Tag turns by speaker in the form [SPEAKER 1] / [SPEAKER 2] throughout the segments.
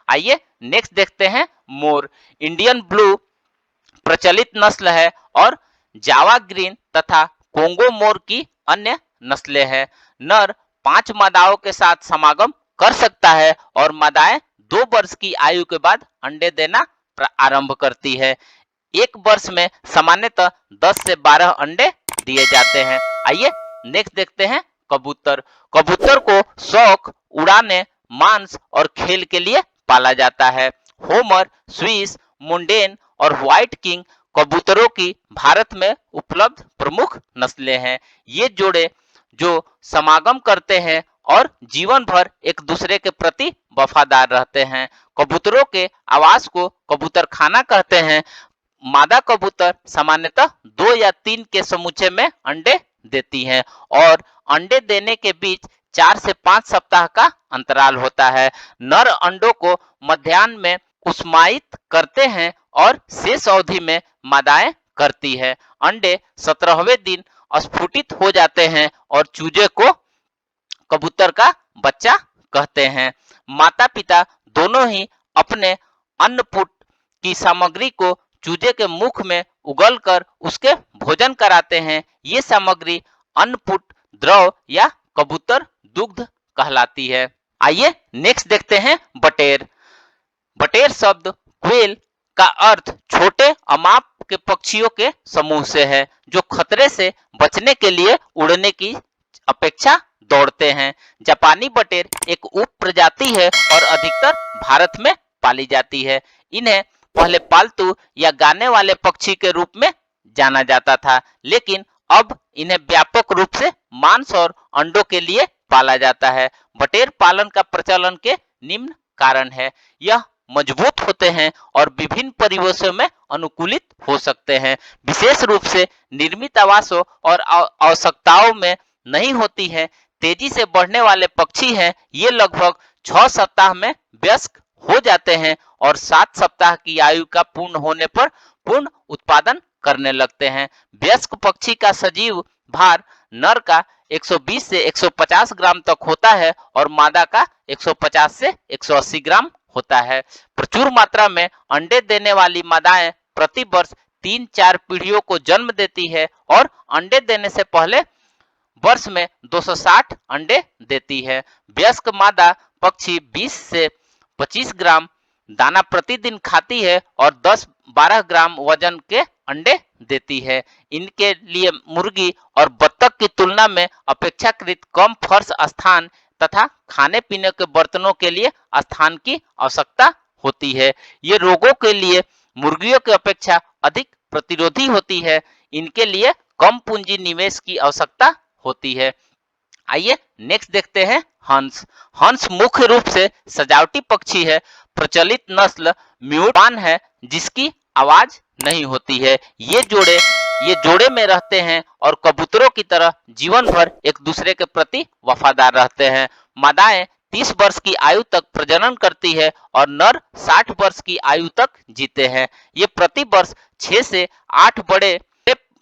[SPEAKER 1] आइए नेक्स्ट देखते हैं मोर। इंडियन ब्लू प्रचलित नस्ल है और जावा ग्रीन तथा कोंगो मोर की अन्य नस्लें हैं। नर 5 मादाओं के साथ समागम कर सकता है और मादाएं 2 वर्ष की आयु के बाद अंडे देना आरंभ करती है। एक वर्ष में सामान्यतः 10 से 12 अंडे दिए जाते हैं। आइए नेक्स्ट देखते हैं कबूतर। कबूतर को शौक, उड़ाने, मांस और खेल के लिए पाला जाता है। होमर, स्विस, मुंडेन और व्हाइट किंग कबूतरों की भारत में उपलब्ध प्रमुख नस्लें हैं। ये जोड़े जो समागम करते हैं और जीवन भर एक दूसरे के प्रति वफादार रहते हैं। कबूतरों के आवास को कबूतर खाना कहते हैं। मादा कबूतर सामान्यतः 2 या 3 के समुच्चय में अंडे देती हैं और अंडे देने के बीच 4 से 5 सप्ताह का अंतराल होता है। नर अंडों को मध्याह्न में कुसुमायित करते हैं और शेष अवधि में मादाएं करती है। अंडे 17वें दिन स्फुटित हो जाते हैं और चूजे को कबूतर का बच्चा कहते हैं। माता पिता दोनों ही अपने अन्नपूट की सामग्री को चूजे के मुख में उगलकर उसके भोजन कराते हैं। ये सामग्री अन्नपूट द्रव या कबूतर दुग्ध कहलाती है। आइए नेक्स्ट देखते हैं बटेर। बटेर शब्द क्वेल का अर्थ छोटे अमाप के पक्षियों के समूह से है जो खतरे से बचने के लिए उड़ने की अपेक्षा दौड़ते हैं। जापानी बटेर एक उप प्रजाति है और अधिकतर भारत में पाली जाती है। इन्हें पहले पालतू या गाने वाले पक्षी के रूप में जाना जाता था, लेकिन अब इन्हें व्यापक रूप से मांस और अंडों के लिए पाला जाता है। बटेर पालन का प्रचलन के निम्न कारण है। यह मजबूत होते हैं और विभिन्न परिवेशों में अनुकूलित हो सकते हैं। विशेष रूप से निर्मित आवासों और आवश्यकताओं में नहीं होती है। तेजी से बढ़ने वाले पक्षी हैं। ये लगभग 6 सप्ताह में वयस्क हो जाते हैं और 7 सप्ताह की आयु का पूर्ण होने पर पूर्ण उत्पादन करने लगते हैं। वयस्क पक्षी का सजीव भार नर का 120 से 150 ग्राम तक होता है और मादा का 150 से 180 ग्राम होता है। प्रचुर मात्रा में अंडे देने वाली मादाएं प्रति वर्ष 3-4 पीढ़ियों को जन्म देती है और अंडे देने से पहले वर्ष में 260 अंडे देती है। वयस्क मादा पक्षी 20 से 25 ग्राम दाना प्रतिदिन खाती है और 10-12 ग्राम वजन के अंडे देती है। इनके लिए मुर्गी और बत्तख की तुलना में अपेक्षाकृत कम फर्श स्थान तथा खाने पीने के बर्तनों के लिए स्थान की आवश्यकता होती है। ये रोगों के लिए मुर्गियों की अपेक्षा अधिक प्रतिरोधी होती है। इनके लिए कम पूंजी निवेश की आवश्यकता होती है। आइए नेक्स्ट देखते हैं हंस। हंस मुख्य रूप से सजावटी पक्षी है। प्रचलित नस्ल म्यूटान है जिसकी आवाज नहीं होती है। ये जोड़े में रहते हैं और कबूतरों की तरह जीवन भर एक दूसरे के प्रति वफादार रहते हैं। मादाएं 30 वर्ष की आयु तक प्रजनन करती है और नर 60 वर्ष की आयु तक जीते हैं। ये प्रति वर्ष 6 से 8 बड़े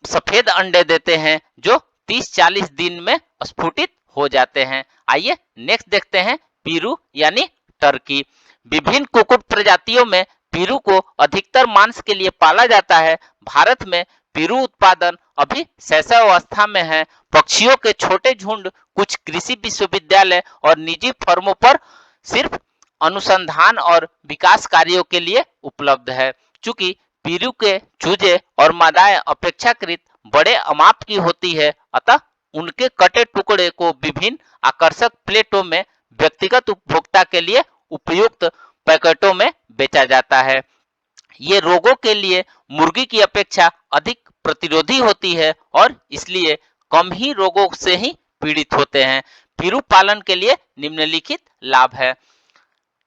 [SPEAKER 1] सफेद अंडे देते हैं जो 30-40 दिन में स्फुटित हो जाते हैं। आइए नेक्स्ट देखते हैं पीरू यानी टर्की। विभिन्न कुक्कुट प्रजातियों में पीरू को अधिकतर मांस के लिए पाला जाता है। भारत में पीरू उत्पादन अभी शैशव अवस्था में है। पक्षियों के छोटे झुंड कुछ कृषि विश्वविद्यालय और निजी फर्मों पर सिर्फ अनुसंधान और विकास कार्यों के लिए उपलब्ध है। चूंकि पीरू के चूजे और मादाएं अपेक्षाकृत बड़े अमाप की होती है, अतः उनके कटे टुकड़े को विभिन्न आकर्षक प्लेटों में व्यक्तिगत उपभोक्ता के लिए उपयुक्त पैकेटों में बेचा जाता है। ये रोगों के लिए मुर्गी की अपेक्षा अधिक प्रतिरोधी होती है और इसलिए कम ही रोगों से ही पीड़ित होते हैं। पीरू पालन के लिए निम्नलिखित लाभ है।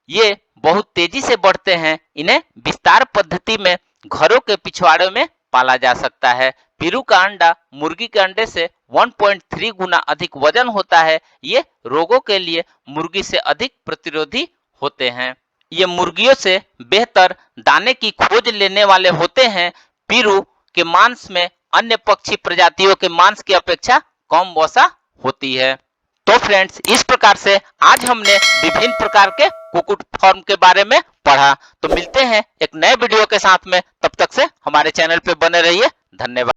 [SPEAKER 1] ये बहुत तेजी से बढ़ते हैं। इन्हें विस्तार पद्धति में घरों के पिछवाड़े में पाला जा सकता है। पीरू का अंडा मुर्गी के अंडे से 1.3 गुना अधिक वजन होता है। ये रोगों के लिए मुर्गी से अधिक प्रतिरोधी होते हैं। ये मुर्गियों से बेहतर दाने की खोज लेने वाले होते हैं। पीरू के मांस में अन्य पक्षी प्रजातियों के मांस की अपेक्षा कम वसा होती है। तो फ्रेंड्स, इस प्रकार से आज हमने विभिन्न प्रकार के कुक्कुट फार्म के बारे में पढ़ा। तो मिलते हैं एक नए वीडियो के साथ में, तब तक से हमारे चैनल पे बने रहिए। धन्यवाद।